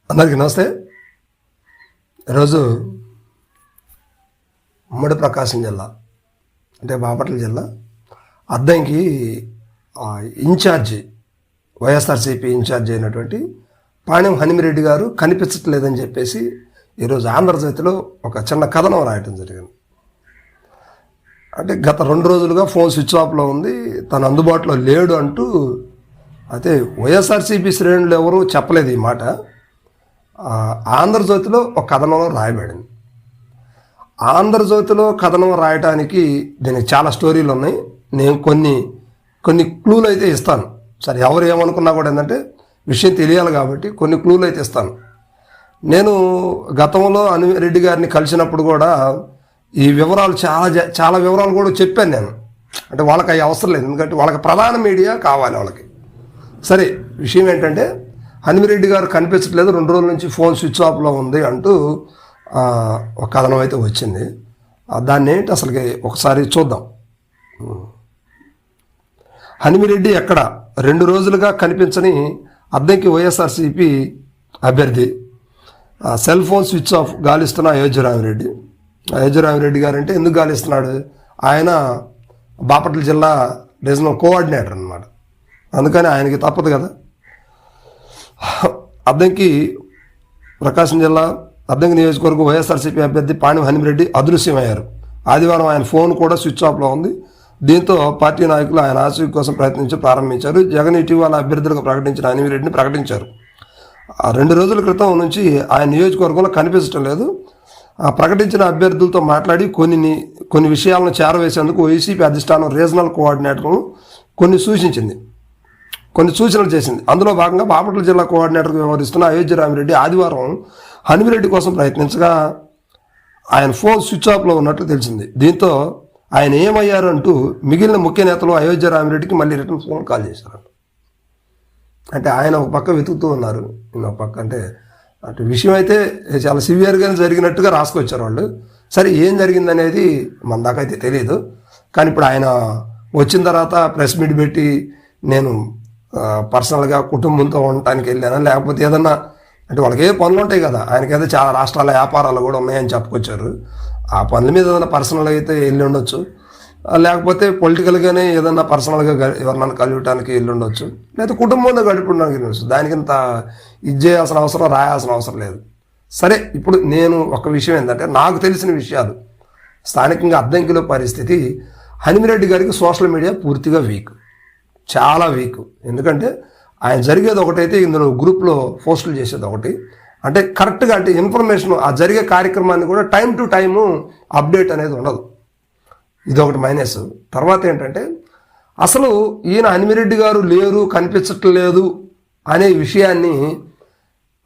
అందరికీ నమస్తే. ఈరోజు ఉమ్మడి ప్రకాశం జిల్లా అంటే బాపట్ల జిల్లా అద్దంకి ఇన్ఛార్జి వైఎస్ఆర్సీపీ ఇన్ఛార్జి అయినటువంటి పాణ్యం హనుమిరెడ్డి గారు కనిపించట్లేదని చెప్పేసి ఈరోజు ఆంధ్రజ్యోతిలో ఒక చిన్న కథనం రాయటం జరిగింది. అంటే గత 2 రోజులుగా ఫోన్ స్విచ్ ఆఫ్లో ఉంది, తను అందుబాటులో లేడు అంటూ. అయితే వైఎస్ఆర్సీపీ శ్రేణులు ఎవరూ చెప్పలేదు ఈ మాట. ఆంధ్రజ్యోతిలో ఒక కథనంలో రాయబడింది. ఆంధ్రజ్యోతిలో కథనం రాయటానికి దీనికి చాలా స్టోరీలు ఉన్నాయి. నేను కొన్ని క్లూలు అయితే ఇస్తాను. సరే, ఎవరు ఏమనుకున్నా కూడా ఏంటంటే విషయం తెలియాలి కాబట్టి కొన్ని క్లూలు అయితే ఇస్తాను. నేను గతంలో హనుమిరెడ్డి గారిని కలిసినప్పుడు కూడా ఈ వివరాలు చాలా వివరాలు కూడా చెప్పాను నేను. అంటే వాళ్ళకి అవి అవసరం లేదు, ఎందుకంటే వాళ్ళకి ప్రధాన మీడియా కావాలి వాళ్ళకి. సరే, విషయం ఏంటంటే హనుమిరెడ్డి గారు కనిపించట్లేదు, 2 రోజుల నుంచి ఫోన్ స్విచ్ ఆఫ్లో ఉంది అంటూ ఒక కథనం అయితే వచ్చింది. దాన్ని ఏంటి అసలుకి ఒకసారి చూద్దాం. హనుమిరెడ్డి ఎక్కడ 2 రోజులుగా కనిపించని అద్దంకి వైఎస్ఆర్సీపీ అభ్యర్థి, cell phone switch off గాలిస్తున్న Ayodhya Rami Reddy గారు అంటే ఎందుకు గాలిస్తున్నాడు? ఆయన బాపట్ల జిల్లా రీజనల్ కోఆర్డినేటర్ అన్నమాట. అందుకని ఆయనకి తప్పదు కదా. అద్దంకి ప్రకాశం జిల్లా అద్దంకి నియోజకవర్గం వైఎస్ఆర్సీపీ అభ్యర్థి పాణ్యం హనుమిరెడ్డి అదృశ్యమయ్యారు. ఆదివారం ఆయన ఫోన్ కూడా స్విచ్ ఆఫ్లో ఉంది. దీంతో పార్టీ నాయకులు ఆయన ఆచూకీ కోసం ప్రారంభించారు. జగన్ ఇటీవల అభ్యర్థులకు ప్రకటించిన హనుమిరెడ్డిని ప్రకటించారు. 2 రోజుల క్రితం నుంచి ఆయన నియోజకవర్గంలో కనిపించడం లేదు. ప్రకటించిన అభ్యర్థులతో మాట్లాడి కొన్ని విషయాలను చేరవేసేందుకు వైసీపీ అధిష్టానం రీజనల్ కోఆర్డినేటర్ను కొన్ని సూచనలు చేసింది. అందులో భాగంగా బాపట్ల జిల్లా కోఆర్డినేటర్గా వ్యవహరిస్తున్న అయోధ్యరామిరెడ్డి ఆదివారం హనుమిరెడ్డి కోసం ప్రయత్నించగా ఆయన ఫోన్ స్విచ్ ఆఫ్లో ఉన్నట్లు తెలిసింది. దీంతో ఆయన ఏమయ్యారు అంటూ మిగిలిన ముఖ్య నేతలు అయోధ్యరామిరెడ్డికి మళ్ళీ రిటర్న్ ఫోన్ కాల్ చేశారు. అంటే ఆయన ఒక పక్క వెతుకుతూ ఉన్నారు, ఇంకొక పక్క అంటే విషయం అయితే చాలా సివియర్గానే జరిగినట్టుగా రాసుకొచ్చారు వాళ్ళు. సరే, ఏం జరిగిందనేది మన దాకా అయితే తెలియదు. కానీ ఇప్పుడు ఆయన వచ్చిన తర్వాత ప్రెస్ మీట్ పెట్టి నేను పర్సనల్గా కుటుంబంతో ఉండటానికి వెళ్ళాను, లేకపోతే ఏదన్నా అంటే వాళ్ళకి ఏ పనులు ఉంటాయి కదా, ఆయనకైతే చాలా రాష్ట్రాల వ్యాపారాలు కూడా ఉన్నాయని చెప్పుకొచ్చారు. ఆ పనుల మీద ఏదైనా పర్సనల్గా అయితే వెళ్ళి ఉండొచ్చు, లేకపోతే పొలిటికల్గానే ఏదన్నా పర్సనల్గా ఎవరినైనా కలవటానికి వెళ్ళి ఉండొచ్చు, లేదా కుటుంబంలో గడుపుకోవడానికి ఉండొచ్చు. దానికి ఇంత ఇది చేయాల్సిన అవసరం, రాయాల్సిన అవసరం లేదు. సరే, ఇప్పుడు నేను ఒక విషయం ఏంటంటే నాకు తెలిసిన విషయాలు స్థానికంగా అద్దంకిలో పరిస్థితి, హనుమిరెడ్డి గారికి సోషల్ మీడియా పూర్తిగా వీక్, చాలా వీక్. ఎందుకంటే ఆయన జరిగేది ఒకటైతే ఇందులో గ్రూప్లో పోస్టులు చేసేది ఒకటి. అంటే కరెక్ట్గా అంటే ఇన్ఫర్మేషన్ ఆ జరిగే కార్యక్రమాన్ని కూడా టైం టు టైము అప్డేట్ అనేది ఉండదు. ఇది ఒకటి మైనస్. తర్వాత ఏంటంటే అసలు ఈయన హనుమిరెడ్డి గారు లేరు, కనిపించట్లేదు అనే విషయాన్ని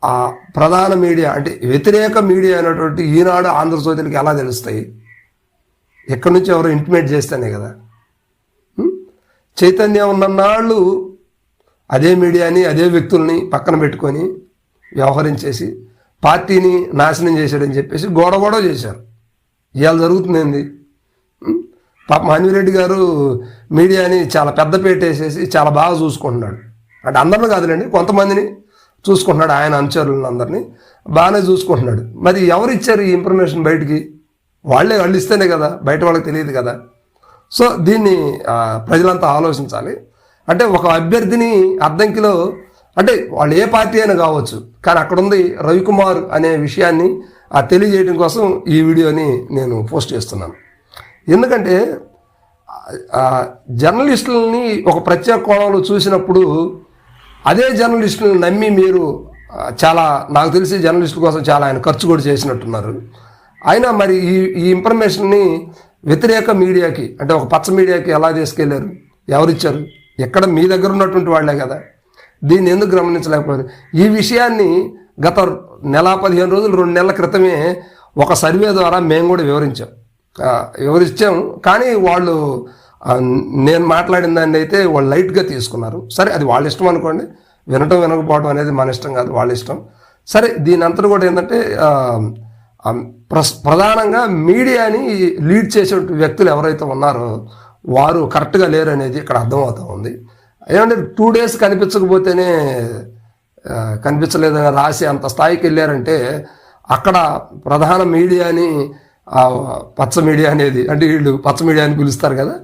ఆ ప్రధాన మీడియా అంటే వ్యతిరేక మీడియా అయినటువంటి ఈనాడు, ఆంధ్రజ్యోతికి ఎలా తెలుస్తాయి? ఎక్కడి నుంచి ఎవరు ఇంటిమేట్ చేస్తేనే కదా. చైతన్యం ఉన్ననాళ్ళు అదే మీడియాని, అదే వ్యక్తుల్ని పక్కన పెట్టుకొని వ్యవహరించేసి పార్టీని నాశనం చేశాడని చెప్పేసి గొడవ చేశారు. ఇవాళ జరుగుతుందేంది? పాపం హనుమిరెడ్డి గారు మీడియాని చాలా పెద్ద వేసేసి చాలా బాగా చూసుకుంటున్నాడు. అంటే అందరిని కాదులేండి, కొంతమందిని చూసుకుంటున్నాడు. ఆయన అనుచరులను అందరినీ బాగానే చూసుకుంటున్నాడు. మరి ఎవరు ఇచ్చారు ఈ ఇన్ఫర్మేషన్ బయటికి? వాళ్ళు ఇస్తేనే కదా, బయట వాళ్ళకి తెలియదు కదా. సో దీన్ని ప్రజలంతా ఆలోచించాలి. అంటే ఒక అభ్యర్థిని అద్దంకిలో అంటే వాళ్ళు ఏ పార్టీ అయినా కావచ్చు, కానీ అక్కడ ఉంది రవికుమార్ అనే విషయాన్ని తెలియజేయడం కోసం ఈ వీడియోని నేను పోస్ట్ చేస్తున్నాను. ఎందుకంటే జర్నలిస్టులని ఒక ప్రత్యేక కోణంలో చూసినప్పుడు అదే జర్నలిస్టులను నమ్మి మీరు చాలా, నాకు తెలిసి జర్నలిస్టుల కోసం చాలా ఆయన ఖర్చు కూడా చేసినట్టున్నారు. అయినా మరి ఈ ఇన్ఫర్మేషన్ని వ్యతిరేక మీడియాకి అంటే ఒక పచ్చ మీడియాకి ఎలా తీసుకెళ్లారు? ఎవరిచ్చారు? ఎక్కడ మీ దగ్గర ఉన్నటువంటి వాళ్లే కదా. దీన్ని ఎందుకు గమనించలేకపోయారు? ఈ విషయాన్ని గత 15 రోజులు 2 నెలల క్రితమే ఒక సర్వే ద్వారా మేము కూడా వివరించాం. కానీ వాళ్ళు నేను మాట్లాడిన దాన్ని అయితే వాళ్ళు లైట్గా తీసుకున్నారు. సరే, అది వాళ్ళ ఇష్టం అనుకోండి, వినటం వినకపోవడం అనేది మన ఇష్టం కాదు, వాళ్ళ ఇష్టం. సరే, దీని అంతా కూడా ఏంటంటే ప్రధానంగా మీడియాని లీడ్ చేసే వ్యక్తులు ఎవరైతే ఉన్నారో వారు కరెక్ట్గా లేరు అనేది ఇక్కడ అర్థమవుతూ ఉంది. ఏమంటే 2 days కనిపించకపోతేనే కనిపించలేదని రాసి అంత స్థాయికి వెళ్ళారంటే అక్కడ ప్రధాన మీడియాని పచ్చ మీడియా అనేది, అంటే వీళ్ళు పచ్చ మీడియా అని పిలుస్తారు కదా,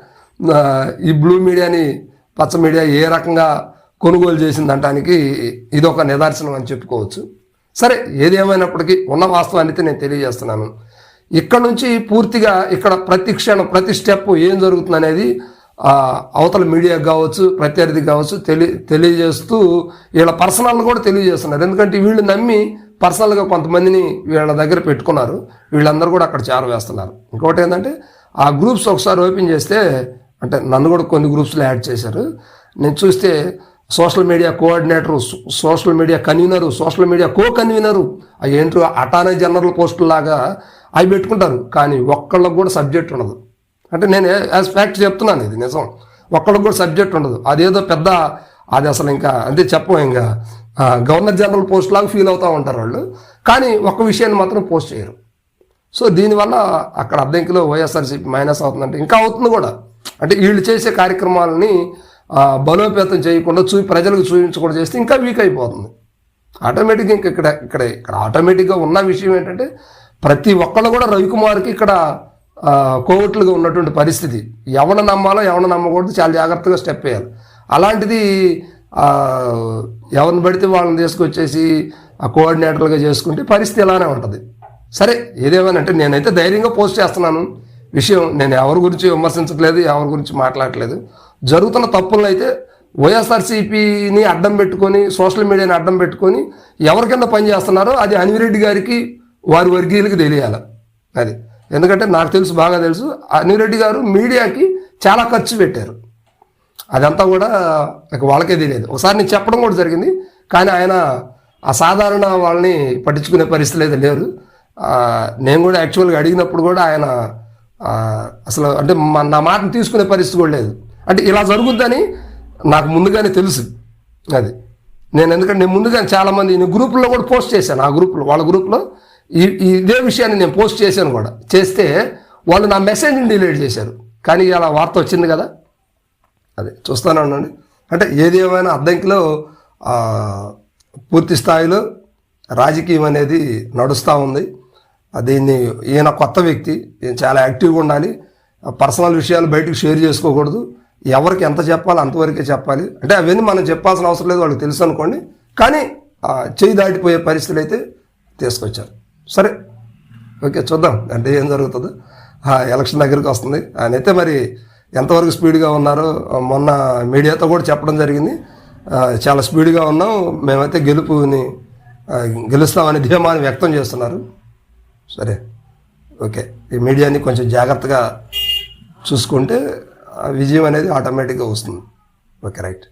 ఈ బ్లూ మీడియాని పచ్చ మీడియా ఏ రకంగా కొనుగోలు చేసిందంటానికి ఇది ఒక నిదర్శనం అని చెప్పుకోవచ్చు. సరే, ఏది ఏమైనప్పటికీ ఉన్న వాస్తవాన్ని అయితే నేను తెలియజేస్తున్నాను. ఇక్కడ నుంచి పూర్తిగా ఇక్కడ ప్రతి క్షణం ప్రతి స్టెప్ ఏం జరుగుతుంది అనేది అవతల మీడియాకి కావచ్చు, ప్రత్యర్థికి కావచ్చు తెలియజేస్తూ వీళ్ళ పర్సనల్ కూడా తెలియజేస్తున్నారు. ఎందుకంటే వీళ్ళు నమ్మి పర్సనల్గా కొంతమందిని వీళ్ళ దగ్గర పెట్టుకున్నారు, వీళ్ళందరూ కూడా అక్కడ చేరవేస్తున్నారు. ఇంకోటి ఏంటంటే ఆ గ్రూప్స్ ఒకసారి ఓపెన్ చేస్తే, అంటే నన్ను కూడా కొన్ని గ్రూప్స్లో యాడ్ చేశారు, నేను చూస్తే social media coordinator, social media convener, social media కో కన్వీనరు, అవి ఏంటో అటార్నీ జనరల్ పోస్టులాగా అవి పెట్టుకుంటారు. కానీ ఒక్కళ్ళకు కూడా సబ్జెక్ట్ ఉండదు. అంటే నేను యాజ్ ఫ్యాక్ట్ చెప్తున్నాను, ఇది నిజం. ఒక్కళ్ళకు కూడా సబ్జెక్ట్ ఉండదు. అదేదో పెద్ద, అది అసలు ఇంకా అంతే చెప్పం, ఇంకా గవర్నర్ జనరల్ పోస్ట్ లాగా ఫీల్ అవుతూ ఉంటారు వాళ్ళు. కానీ ఒక్క విషయాన్ని మాత్రం పోస్ట్ చేయరు. సో దీనివల్ల అక్కడ అద్దెంకిలో వైఎస్ఆర్సీపీ మైనస్ అవుతుందంటే ఇంకా అవుతుంది కూడా. అంటే వీళ్ళు చేసే కార్యక్రమాలని బలోపేతం చేయకుండా ప్రజలకు చూపించకుండా చేస్తే ఇంకా వీక్ అయిపోతుంది ఆటోమేటిక్గా. ఇంకా ఇక్కడ ఆటోమేటిక్గా ఉన్న విషయం ఏంటంటే ప్రతి ఒక్కళ్ళు కూడా రవికుమార్కి ఇక్కడ కోవట్లుగా ఉన్నటువంటి పరిస్థితి. ఎవరిని నమ్మాలో ఎవరిని నమ్మకూడదు చాలా జాగ్రత్తగా స్టెప్ వేయాలి. అలాంటిది ఎవరిని పడితే వాళ్ళని తీసుకొచ్చేసి ఆ కోఆర్డినేటర్లుగా చేసుకుంటే పరిస్థితి ఇలానే ఉంటుంది. సరే, ఏదేమైనా అంటే నేనైతే ధైర్యంగా పోస్ట్ చేస్తున్నాను విషయం. నేను ఎవరి గురించి విమర్శించట్లేదు, ఎవరి గురించి మాట్లాడట్లేదు. జరుగుతున్న తప్పులను అయితే వైఎస్ఆర్సీపీని అడ్డం పెట్టుకొని, సోషల్ మీడియాని అడ్డం పెట్టుకొని ఎవరి కింద పనిచేస్తున్నారో అది అనివిరెడ్డి గారికి వారి వర్గీయులకి తెలియాలి. అది ఎందుకంటే నాకు తెలుసు, బాగా తెలుసు, అనివిరెడ్డి గారు మీడియాకి చాలా ఖర్చు పెట్టారు. అదంతా కూడా వాళ్ళకే తెలియదు. ఒకసారి నేను చెప్పడం కూడా జరిగింది, కానీ ఆయన ఆ సాధారణ వాళ్ళని పట్టించుకునే పరిస్థితులు అయితే లేరు. నేను కూడా యాక్చువల్గా అడిగినప్పుడు కూడా ఆయన అసలు అంటే నా మాటను తీసుకునే పరిస్థితి కూడా లేదు. అంటే ఇలా జరుగుద్దని నాకు ముందుగానే తెలుసు. అది ఎందుకంటే నేను ముందుగానే చాలామంది నేను గ్రూపుల్లో కూడా పోస్ట్ చేశాను. ఆ గ్రూప్లో, వాళ్ళ గ్రూప్లో ఇదే విషయాన్ని నేను పోస్ట్ చేశాను కూడా. చేస్తే వాళ్ళు నా మెసేజ్ని డిలీట్ చేశారు. కానీ ఇలా వార్త వచ్చింది కదా, అదే చూస్తూనే ఉండండి. అంటే ఏది ఏమైనా అద్దంకిలో పూర్తి స్థాయిలో రాజకీయం అనేది నడుస్తూ ఉంది. దీన్ని ఈయన కొత్త వ్యక్తి, ఈయన చాలా యాక్టివ్గా ఉండాలి. పర్సనల్ విషయాలు బయటకు షేర్ చేసుకోకూడదు. ఎవరికి ఎంత చెప్పాలో అంతవరకే చెప్పాలి. అంటే అవన్నీ మనం చెప్పాల్సిన అవసరం లేదు, వాళ్ళకి తెలుసు అనుకోండి. కానీ చేయి దాటిపోయే పరిస్థితులు అయితే తీసుకొచ్చారు. సరే, ఓకే, చూద్దాం అంటే ఏం జరుగుతుందో. ఎలక్షన్ దగ్గరికి వస్తుంది. ఆయన అయితే మరి ఎంతవరకు స్పీడ్గా ఉన్నారో మొన్న మీడియాతో కూడా చెప్పడం జరిగింది. చాలా స్పీడ్గా ఉన్నాం, మేమైతే గెలుస్తామని ధీమాన్ని వ్యక్తం చేస్తున్నారు. సరే, ఓకే, ఈ మీడియాని కొంచెం జాగ్రత్తగా చూసుకుంటే విజయం అనేది ఆటోమేటిక్గా వస్తుంది. Okay, right.